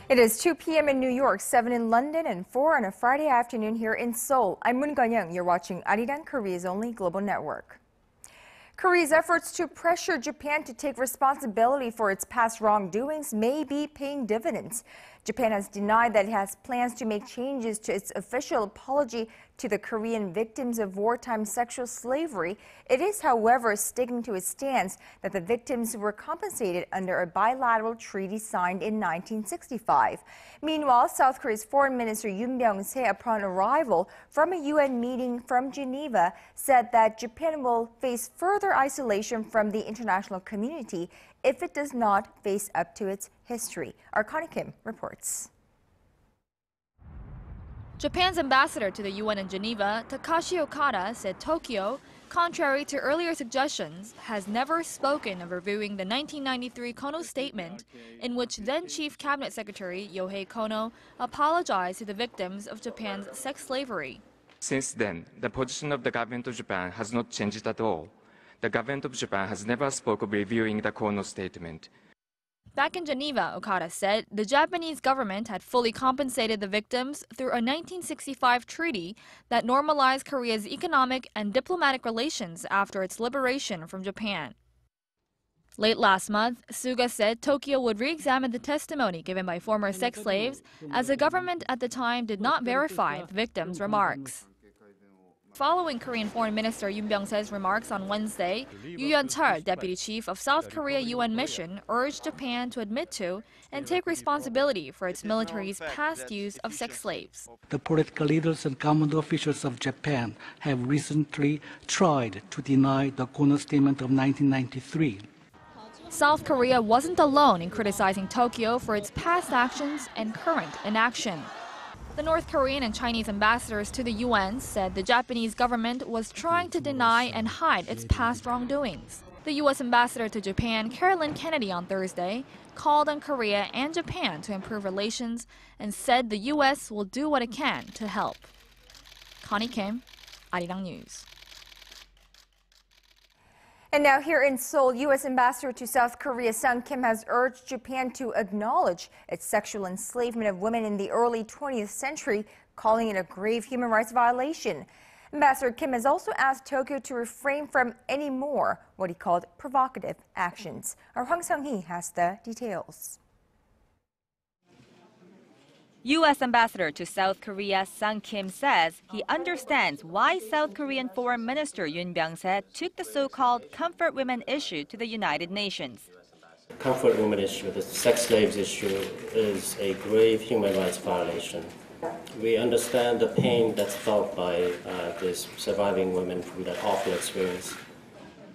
It is 2 p.m. in New York, 7 in London, and 4 on a Friday afternoon here in Seoul. I'm Moon Young. You're watching Arirang, Korea's only global network. Korea's efforts to pressure Japan to take responsibility for its past wrongdoings may be paying dividends. Japan has denied that it has plans to make changes to its official apology to the Korean victims of wartime sexual slavery. It is, however, sticking to its stance that the victims were compensated under a bilateral treaty signed in 1965. Meanwhile, South Korea's Foreign Minister Byoung-joo, upon arrival from a UN meeting from Geneva, said that Japan will face further isolation from the international community if it does not face up to its history. Our Connie Kim reports. Japan's ambassador to the UN in Geneva, Takashi Okada, said Tokyo, contrary to earlier suggestions, has never spoken of reviewing the 1993 Kono statement, in which then Chief Cabinet Secretary Yohei Kono apologized to the victims of Japan's sex slavery. Since then, the position of the government of Japan has not changed at all. The government of Japan has never spoken of reviewing the Kono statement. Back in Geneva, Okada said the Japanese government had fully compensated the victims through a 1965 treaty that normalized Korea's economic and diplomatic relations after its liberation from Japan. Late last month, Suga said Tokyo would re-examine the testimony given by former sex slaves, as the government at the time did not verify the victims' remarks. Following Korean Foreign Minister Yoon Byung-se's remarks on Wednesday, Yoo Yeon-chul, deputy chief of South Korea UN mission, urged Japan to admit to and take responsibility for its military's past use of sex slaves. The political leaders and government officials of Japan have recently tried to deny the Kono statement of 1993. South Korea wasn't alone in criticizing Tokyo for its past actions and current inaction. The North Korean and Chinese ambassadors to the UN said the Japanese government was trying to deny and hide its past wrongdoings. The U.S. ambassador to Japan, Carolyn Kennedy, on Thursday, called on Korea and Japan to improve relations and said the U.S. will do what it can to help. Connie Kim, Arirang News. And now here in Seoul, U.S. Ambassador to South Korea Sung Kim has urged Japan to acknowledge its sexual enslavement of women in the early 20th century, calling it a grave human rights violation. Ambassador Kim has also asked Tokyo to refrain from any more what he called provocative actions. Our Hwang Sung-hee has the details. U.S. Ambassador to South Korea Sung Kim says he understands why South Korean Foreign Minister Yoon Byung-se took the so-called comfort women issue to the United Nations. The comfort women issue, the sex slaves issue, is a grave human rights violation. We understand the pain that's felt by these surviving women from that awful experience.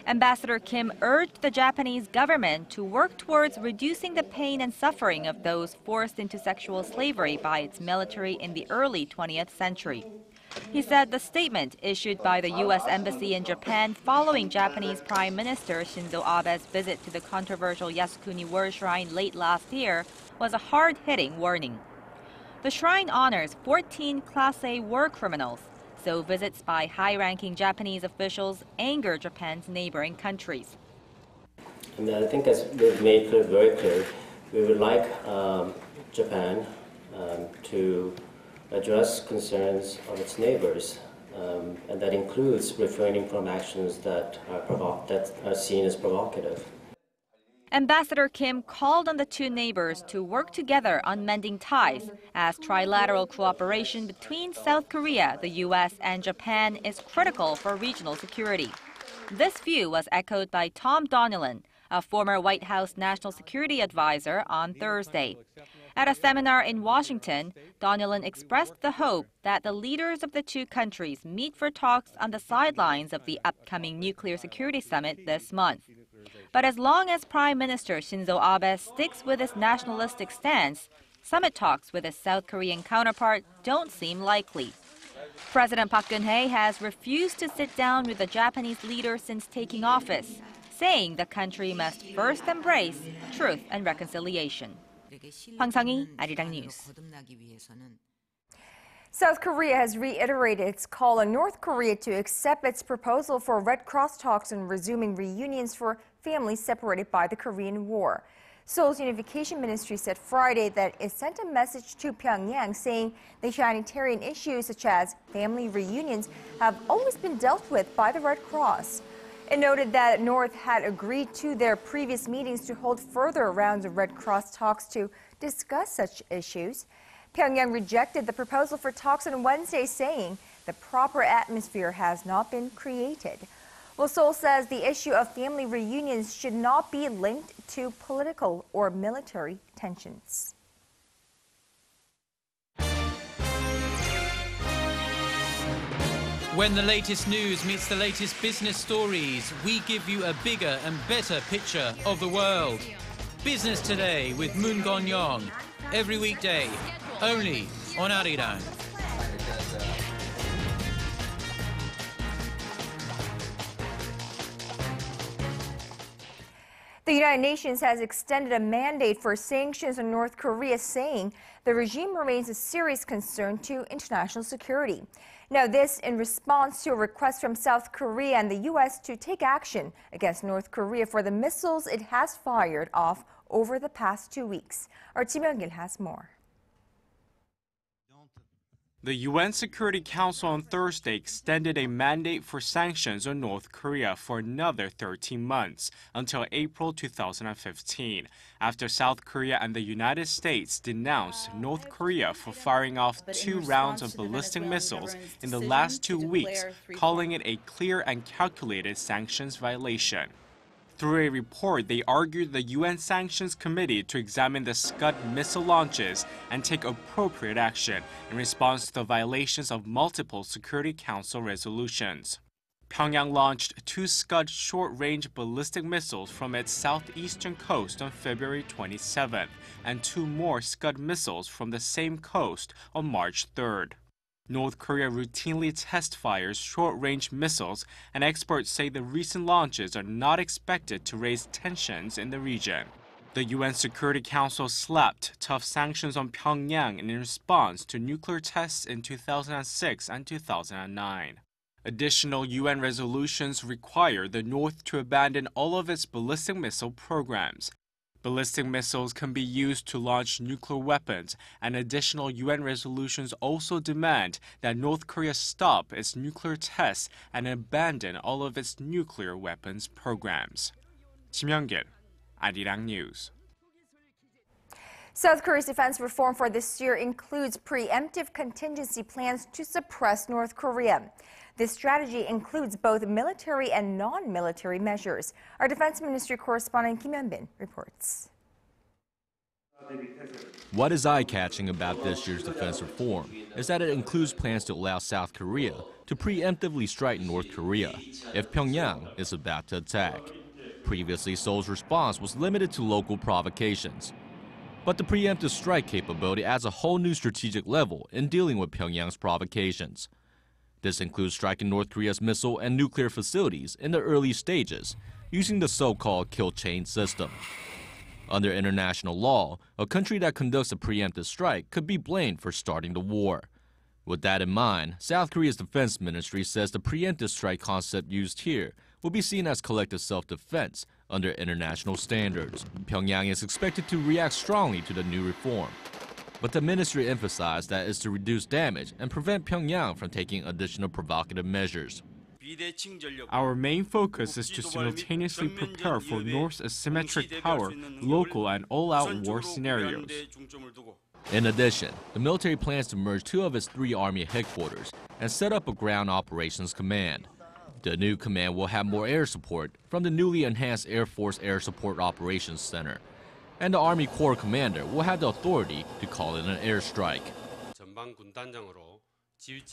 Ambassador Kim urged the Japanese government to work towards reducing the pain and suffering of those forced into sexual slavery by its military in the early 20th century. He said the statement issued by the U.S. Embassy in Japan following Japanese Prime Minister Shinzo Abe's visit to the controversial Yasukuni War Shrine late last year was a hard-hitting warning. The shrine honors 14 Class A war criminals, so visits by high-ranking Japanese officials anger Japan's neighboring countries. And I think, as we've made very clear, we would like Japan to address concerns of its neighbors, and that includes refraining from actions that are seen as provocative. Ambassador Kim called on the two neighbors to work together on mending ties, as trilateral cooperation between South Korea, the U.S., and Japan is critical for regional security. This view was echoed by Tom Donilon, a former White House National Security Advisor, on Thursday. At a seminar in Washington, Donilon expressed the hope that the leaders of the two countries meet for talks on the sidelines of the upcoming nuclear security summit this month. But as long as Prime Minister Shinzo Abe sticks with his nationalistic stance, summit talks with his South Korean counterpart don't seem likely. President Park Geun-hye has refused to sit down with the Japanese leader since taking office, saying the country must first embrace truth and reconciliation. Hwang Sung-hee, Arirang News. South Korea has reiterated its call on North Korea to accept its proposal for Red Cross talks and resuming reunions for families separated by the Korean War. Seoul's Unification Ministry said Friday that it sent a message to Pyongyang saying the humanitarian issues such as family reunions have always been dealt with by the Red Cross. It noted that North had agreed to their previous meetings to hold further rounds of Red Cross talks to discuss such issues. Pyongyang rejected the proposal for talks on Wednesday, saying the proper atmosphere has not been created. Well, Seoul says the issue of family reunions should not be linked to political or military tensions. When the latest news meets the latest business stories, we give you a bigger and better picture of the world. Business Today with Moon Gon-young, every weekday, only on Arirang. The United Nations has extended a mandate for sanctions on North Korea, saying the regime remains a serious concern to international security. Now, this in response to a request from South Korea and the U.S. to take action against North Korea for the missiles it has fired off over the past 2 weeks. Our Kim Young-gil has more. The UN Security Council on Thursday extended a mandate for sanctions on North Korea for another 13 months, until April 2015, after South Korea and the United States denounced North Korea for firing off 2 rounds of ballistic missiles in the last 2 weeks, calling it a clear and calculated sanctions violation. Through a report, they argued the UN Sanctions Committee to examine the Scud missile launches and take appropriate action in response to the violations of multiple Security Council resolutions. Pyongyang launched 2 Scud short-range ballistic missiles from its southeastern coast on February 27th and 2 more Scud missiles from the same coast on March 3rd. North Korea routinely test fires short-range missiles, and experts say the recent launches are not expected to raise tensions in the region. The UN Security Council slapped tough sanctions on Pyongyang in response to nuclear tests in 2006 and 2009. Additional UN resolutions require the North to abandon all of its ballistic missile programs. Ballistic missiles can be used to launch nuclear weapons, and additional UN resolutions also demand that North Korea stop its nuclear tests and abandon all of its nuclear weapons programs. Kim Young-gil, Arirang News. South Korea's defense reform for this year includes preemptive contingency plans to suppress North Korea. This strategy includes both military and non-military measures. Our Defense Ministry correspondent Kim Hyun-bin reports. What is eye-catching about this year's defense reform is that it includes plans to allow South Korea to preemptively strike North Korea if Pyongyang is about to attack. Previously, Seoul's response was limited to local provocations. But the preemptive strike capability adds a whole new strategic level in dealing with Pyongyang's provocations. This includes striking North Korea's missile and nuclear facilities in the early stages, using the so-called kill chain system. Under international law, a country that conducts a preemptive strike could be blamed for starting the war. With that in mind, South Korea's defense ministry says the preemptive strike concept used here will be seen as collective self-defense under international standards. Pyongyang is expected to react strongly to the new reform. But the ministry emphasized that it's to reduce damage and prevent Pyongyang from taking additional provocative measures. Our main focus is to simultaneously prepare for North's asymmetric power, local and all-out war scenarios. In addition, the military plans to merge 2 of its 3 army headquarters and set up a ground operations command. The new command will have more air support from the newly enhanced Air Force Air Support Operations Center. And the Army Corps commander will have the authority to call in an airstrike.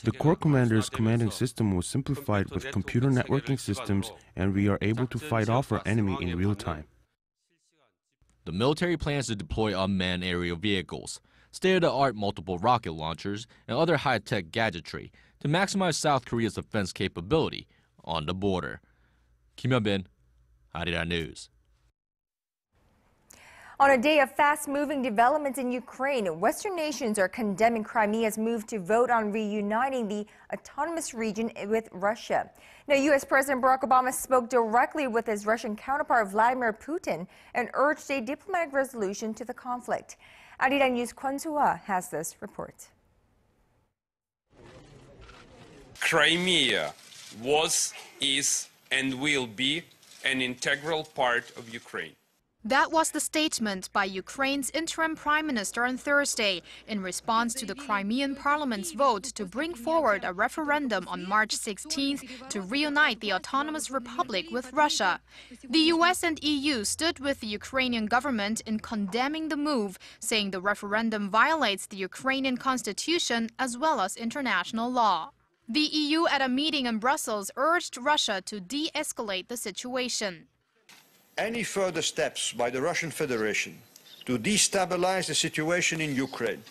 The Corps commander's commanding system was simplified with computer networking systems, and we are able to fight off our enemy in real time. The military plans to deploy unmanned aerial vehicles, state-of-the-art multiple rocket launchers, and other high-tech gadgetry to maximize South Korea's defense capability on the border. Kim Hyun-bin, Arirang News. On a day of fast-moving developments in Ukraine, Western nations are condemning Crimea's move to vote on reuniting the autonomous region with Russia. Now, U.S. President Barack Obama spoke directly with his Russian counterpart Vladimir Putin and urged a diplomatic resolution to the conflict. Arirang News Kwon-soo has this report. Crimea was, is, and will be an integral part of Ukraine. That was the statement by Ukraine's interim prime minister on Thursday in response to the Crimean parliament's vote to bring forward a referendum on March 16th to reunite the autonomous republic with Russia. The US and EU stood with the Ukrainian government in condemning the move, saying the referendum violates the Ukrainian constitution as well as international law. The EU at a meeting in Brussels urged Russia to de-escalate the situation. Any further steps by the Russian Federation to destabilize the situation in Ukraine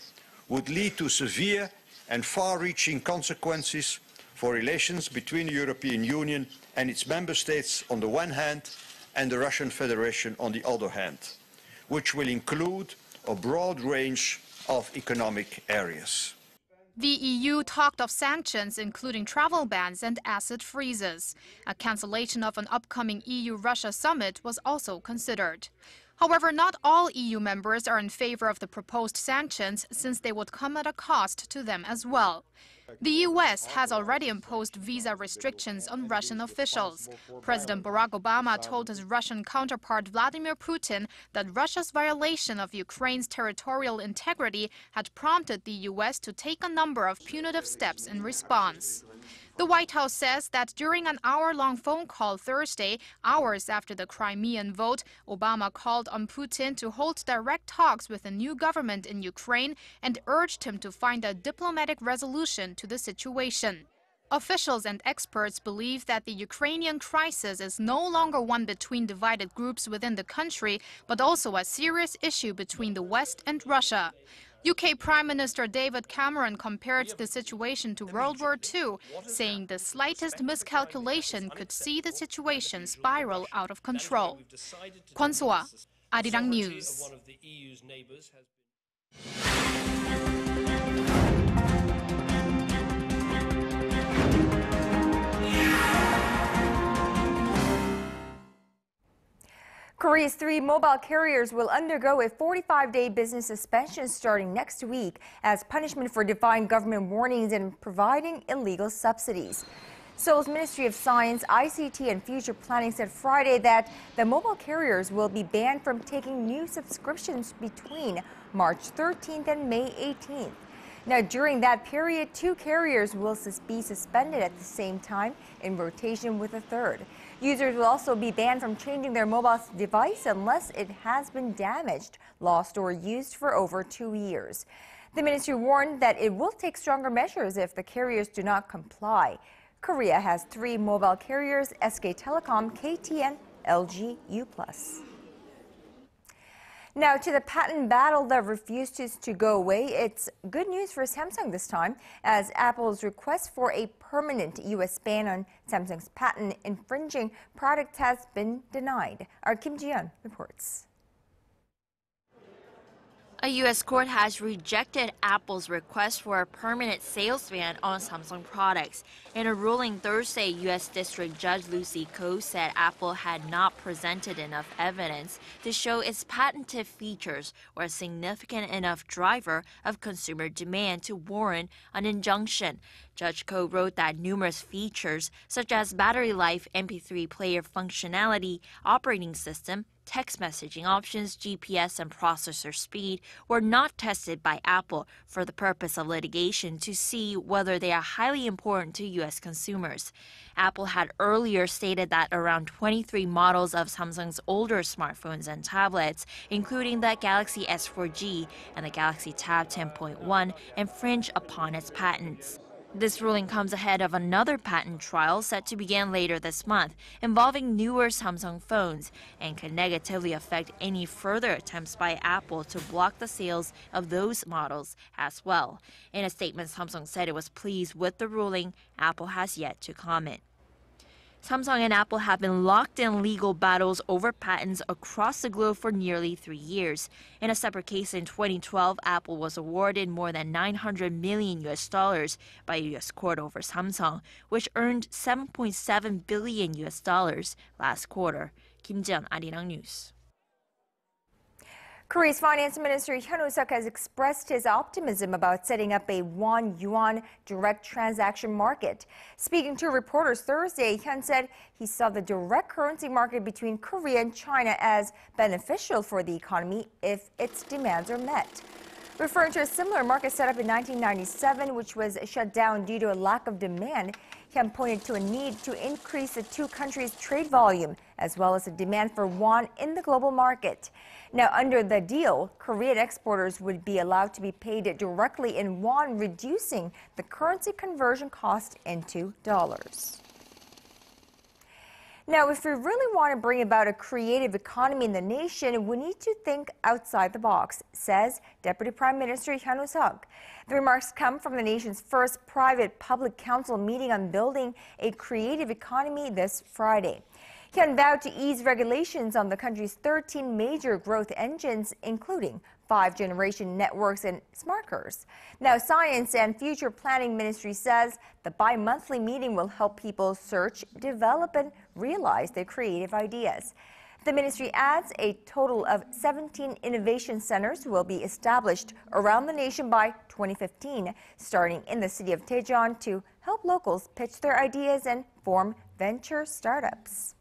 would lead to severe and far-reaching consequences for relations between the European Union and its member states on the one hand and the Russian Federation on the other hand, which will include a broad range of economic areas. The EU talked of sanctions, including travel bans and asset freezes. A cancellation of an upcoming EU-Russia summit was also considered. However, not all EU members are in favor of the proposed sanctions, since they would come at a cost to them as well. The US has already imposed visa restrictions on Russian officials. President Barack Obama told his Russian counterpart Vladimir Putin that Russia's violation of Ukraine's territorial integrity had prompted the US to take a number of punitive steps in response. The White House says that during an hour-long phone call Thursday, hours after the Crimean vote, Obama called on Putin to hold direct talks with the new government in Ukraine and urged him to find a diplomatic resolution to the situation. Officials and experts believe that the Ukrainian crisis is no longer one between divided groups within the country, but also a serious issue between the West and Russia. UK Prime Minister David Cameron compared the situation to World War II, saying the slightest miscalculation could see the situation spiral out of control. Kwon-soo, Arirang News. Korea's 3 mobile carriers will undergo a 45-day business suspension starting next week as punishment for defying government warnings and providing illegal subsidies. Seoul's Ministry of Science, ICT and Future Planning said Friday that the mobile carriers will be banned from taking new subscriptions between March 13th and May 18th. Now, during that period, 2 carriers will be suspended at the same time in rotation with a third. Users will also be banned from changing their mobile device unless it has been damaged, lost, or used for over 2 years. The ministry warned that it will take stronger measures if the carriers do not comply. Korea has 3 mobile carriers: SK Telecom, KTN, LG, U+. Now, to the patent battle that refuses to go away, it's good news for Samsung this time, as Apple's request for a permanent U.S. ban on Samsung's patent infringing product has been denied. Our Kim Ji-yeon reports. A U.S. court has rejected Apple's request for a permanent sales ban on Samsung products. In a ruling Thursday, U.S. District Judge Lucy Koh said Apple had not presented enough evidence to show its patented features were a significant enough driver of consumer demand to warrant an injunction. Judge Koh wrote that numerous features, such as battery life, MP3 player functionality, operating system, text messaging options, GPS, and processor speed were not tested by Apple for the purpose of litigation to see whether they are highly important to U.S. consumers. Apple had earlier stated that around 23 models of Samsung's older smartphones and tablets, including the Galaxy S4G and the Galaxy Tab 10.1, infringe upon its patents. This ruling comes ahead of another patent trial set to begin later this month, involving newer Samsung phones, and could negatively affect any further attempts by Apple to block the sales of those models as well. In a statement, Samsung said it was pleased with the ruling. Apple has yet to comment. Samsung and Apple have been locked in legal battles over patents across the globe for nearly 3 years. In a separate case in 2012, Apple was awarded more than $900 million by a U.S. court over Samsung, which earned $7.7 billion last quarter. Kim Ji-yeon, Arirang News. Korea's Finance Minister Hyun Suk has expressed his optimism about setting up a won-yuan direct transaction market. Speaking to reporters Thursday, Hyun said he saw the direct currency market between Korea and China as beneficial for the economy if its demands are met. Referring to a similar market set up in 1997, which was shut down due to a lack of demand, Hyun pointed to a need to increase the two countries' trade volume, as well as the demand for won in the global market. Now, under the deal, Korean exporters would be allowed to be paid directly in won, reducing the currency conversion cost into dollars. Now, if we really want to bring about a creative economy in the nation, we need to think outside the box, says Deputy Prime Minister Hyun Suk. The remarks come from the nation's first private-public council meeting on building a creative economy this Friday. Hyun vowed to ease regulations on the country's 13 major growth engines, including 5G networks and smart cars. Now, Science and Future Planning Ministry says the bi-monthly meeting will help people search, develop, and realize their creative ideas. The ministry adds a total of 17 innovation centers will be established around the nation by 2015, starting in the city of Daejeon to help locals pitch their ideas and form venture startups.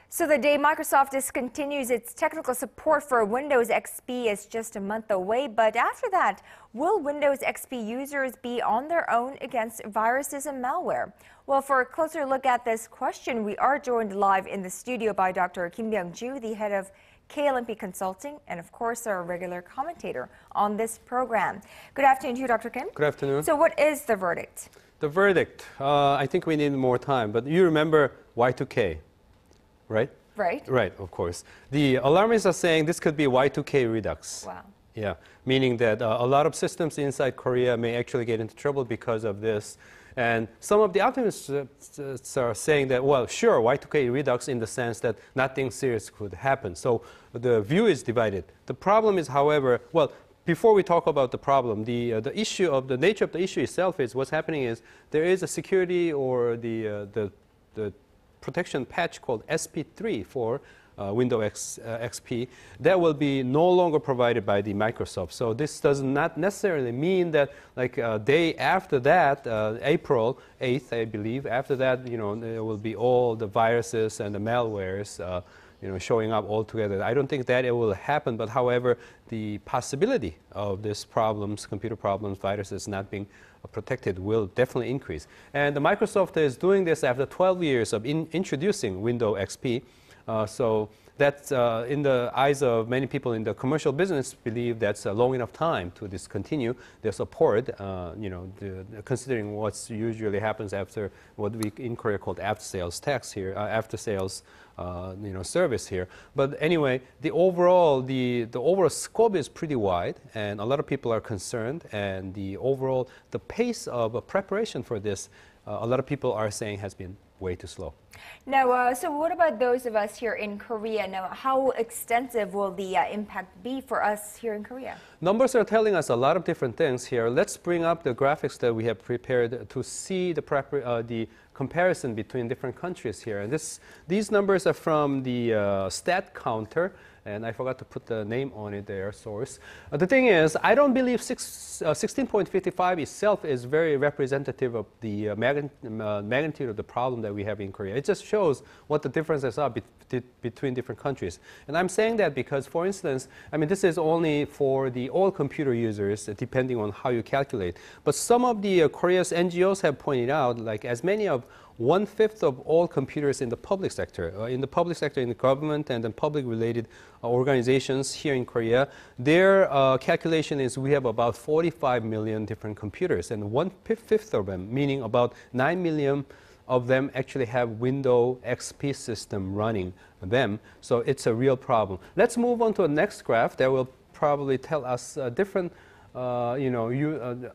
So the day Microsoft discontinues its technical support for Windows XP is just a month away, but after that, will Windows XP users be on their own against viruses and malware? Well, for a closer look at this question, we are joined live in the studio by Dr. Kim Byoung-joo, the head of KL&P Consulting, and of course our regular commentator on this program. Good afternoon to you, Dr. Kim. Good afternoon. So what is the verdict? The verdict, I think we need more time, but you remember Y2K, right? Right, of course. The alarmists are saying this could be Y2K redux. Wow. Yeah, meaning that a lot of systems inside Korea may actually get into trouble because of this. And some of the optimists are saying that, well, sure, Y2K redux in the sense that nothing serious could happen. So the view is divided. The problem is, however, well, before we talk about the problem, the issue of the nature of the issue itself is what's happening is there is a security or the protection patch called SP3 for Windows XP that will be no longer provided by the Microsoft. So this does not necessarily mean that like a day after that, April 8th, I believe, after that, you know, there will be all the viruses and the malwares you know, showing up all together. I don't think that it will happen, but however, the possibility of these problems, computer problems, viruses not being protected will definitely increase. And the Microsoft is doing this after 12 years of introducing Windows XP. So that's in the eyes of many people in the commercial business believe that's a long enough time to discontinue their support, you know, considering what's usually happens after what we in Korea called after-sales tax here, after-sales you know, service here. But anyway, the overall scope is pretty wide, and a lot of people are concerned. And the pace of preparation for this, a lot of people are saying has been way too slow. Now, so what about those of us here in Korea? Now, how extensive will the impact be for us here in Korea? Numbers are telling us a lot of different things here. Let's bring up the graphics that we have prepared to see the comparison between different countries here. And these numbers are from the stat counter. and I forgot to put the name on it there, source. The thing is, I don't believe 16.55 itself is very representative of the magnitude of the problem that we have in Korea. It just shows what the differences are between different countries. And I'm saying that because, for instance, I mean, this is only for the all computer users, depending on how you calculate. But some of the Korea's NGOs have pointed out, like as many of 1/5 of all computers in the public sector, in the government and then public-related organizations here in Korea, their calculation is we have about 45 million different computers, and 1/5 of them, meaning about 9 million of them actually have Windows XP system running them. So it's a real problem. Let's move on to the next graph that will probably tell us different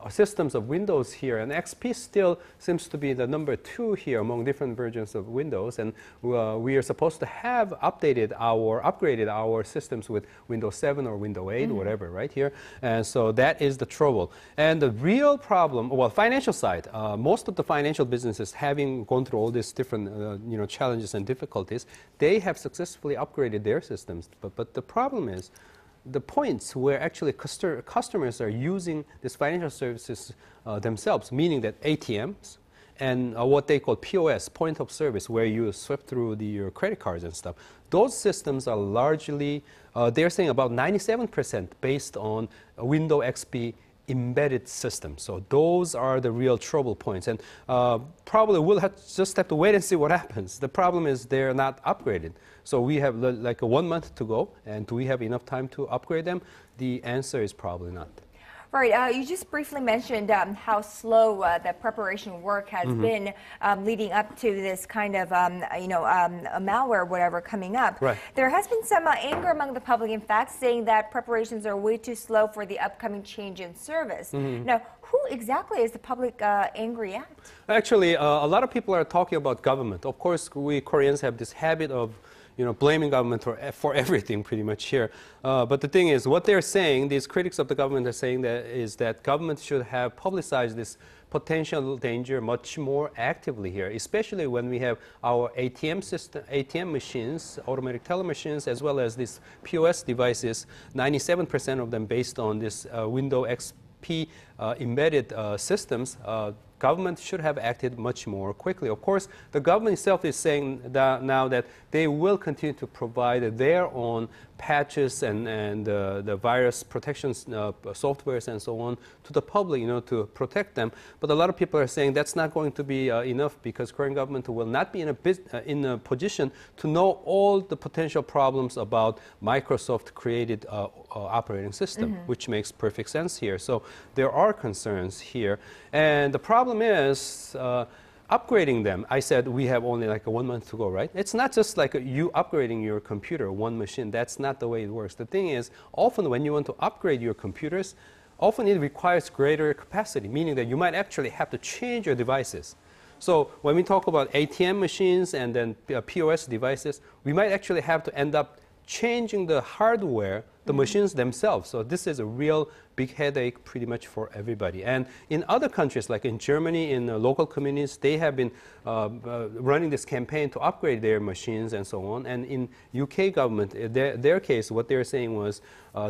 systems of Windows here, and XP still seems to be the number 2 here among different versions of Windows, and we are supposed to have updated our systems with Windows 7 or Windows 8, whatever, right here, and so that is the trouble. And the real problem, well, financial side, most of the financial businesses having gone through all these different challenges and difficulties, they have successfully upgraded their systems, but the problem is the points where actually customers are using these financial services themselves, meaning that ATMs and what they call POS, point of service, where you swipe through your credit cards and stuff, those systems are largely, they're saying about 97% based on Windows XP embedded system. So those are the real trouble points, and probably we'll just have to wait and see what happens. The problem is they're not upgraded. So we have like 1 month to go, and do we have enough time to upgrade them? The answer is probably not. Right. You just briefly mentioned how slow the preparation work has been leading up to this kind of, a malware, whatever, coming up. Right. There has been some anger among the public, in fact, saying that preparations are way too slow for the upcoming change in service. Now, who exactly is the public angry at? Actually, a lot of people are talking about government. Of course, we Koreans have this habit of blaming government for everything pretty much here. But the thing is, what they're saying, these critics of the government are saying that government should have publicized this potential danger much more actively here, especially when we have our ATM system, ATM machines, automatic teller machines, as well as these POS devices, 97% of them based on this Windows XP embedded systems. Government should have acted much more quickly. Of course, the government itself is saying that now that they will continue to provide their own patches and the virus protection softwares and so on to the public, to protect them. But a lot of people are saying that's not going to be enough, because Korean government will not be in a position to know all the potential problems about Microsoft created operating system, which makes perfect sense here. So there are concerns here, and the problem is upgrading them. I said we have only like 1 month to go, right? It's not just like you upgrading your computer, one machine. That's not the way it works. The thing is, often when you want to upgrade your computers, often it requires greater capacity, meaning that you might actually have to change your devices. So when we talk about ATM machines and then POS devices, we might actually have to end up changing the hardware, the machines themselves. So this is a real big headache pretty much for everybody. And in other countries, like in Germany, in local communities, they have been running this campaign to upgrade their machines and so on. And in UK government, their case, what they're saying was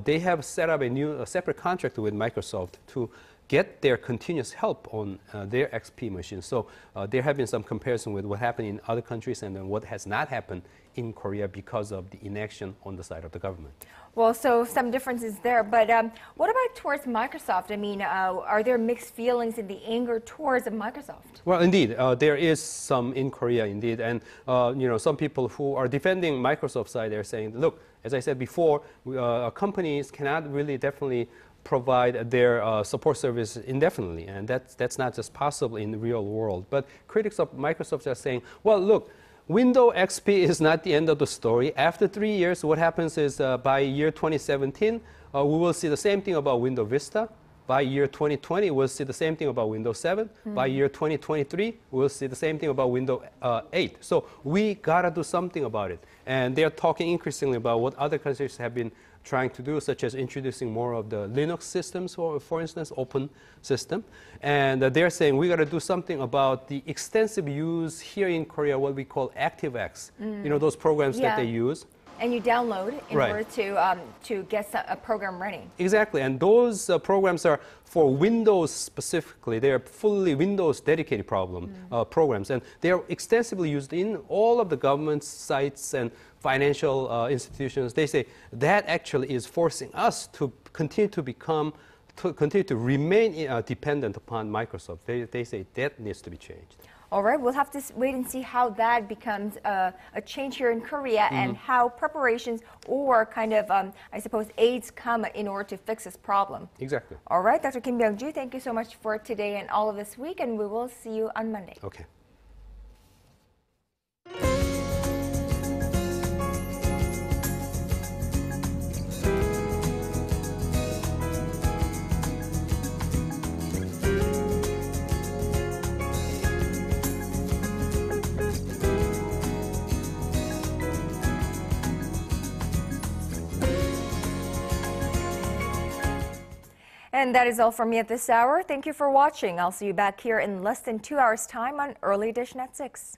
they have set up a separate contract with Microsoft to get their continuous help on their XP machines. So there have been some comparison with what happened in other countries and then what has not happened in Korea because of the inaction on the side of the government. Well, so some differences there, but what about towards Microsoft? I mean, are there mixed feelings in the anger towards Microsoft? Well, indeed, there is some in Korea, indeed, and some people who are defending Microsoft side, they're saying, look, as I said before, companies cannot really definitely provide their support service indefinitely, and that's not just possible in the real world. But critics of Microsoft are saying, well, look, Windows XP is not the end of the story. After 3 years, what happens is by year 2017, we will see the same thing about Windows Vista. By year 2020, we'll see the same thing about Windows 7. By year 2023, we'll see the same thing about Windows 8. So we gotta do something about it. And they're talking increasingly about what other countries have been trying to do, such as introducing more of the Linux systems, for instance, open system. And they're saying we got to do something about the extensive use here in Korea, what we call ActiveX. Those programs that they use. And you download in Right. order to get a program running. Exactly, and those programs are for Windows specifically. They are fully Windows dedicated programs, and they are extensively used in all of the government sites and financial institutions. They say that actually is forcing us to continue to remain dependent upon Microsoft. They say that needs to be changed. All right, we'll have to wait and see how that becomes a change here in Korea and how preparations or kind of, I suppose, aids come in order to fix this problem. Exactly. All right, Dr. Kim Byoung-joo, thank you so much for today and all of this week, and we will see you on Monday. Okay. And that is all from me at this hour. Thank you for watching. I'll see you back here in less than 2 hours' time on Early Edition at 6.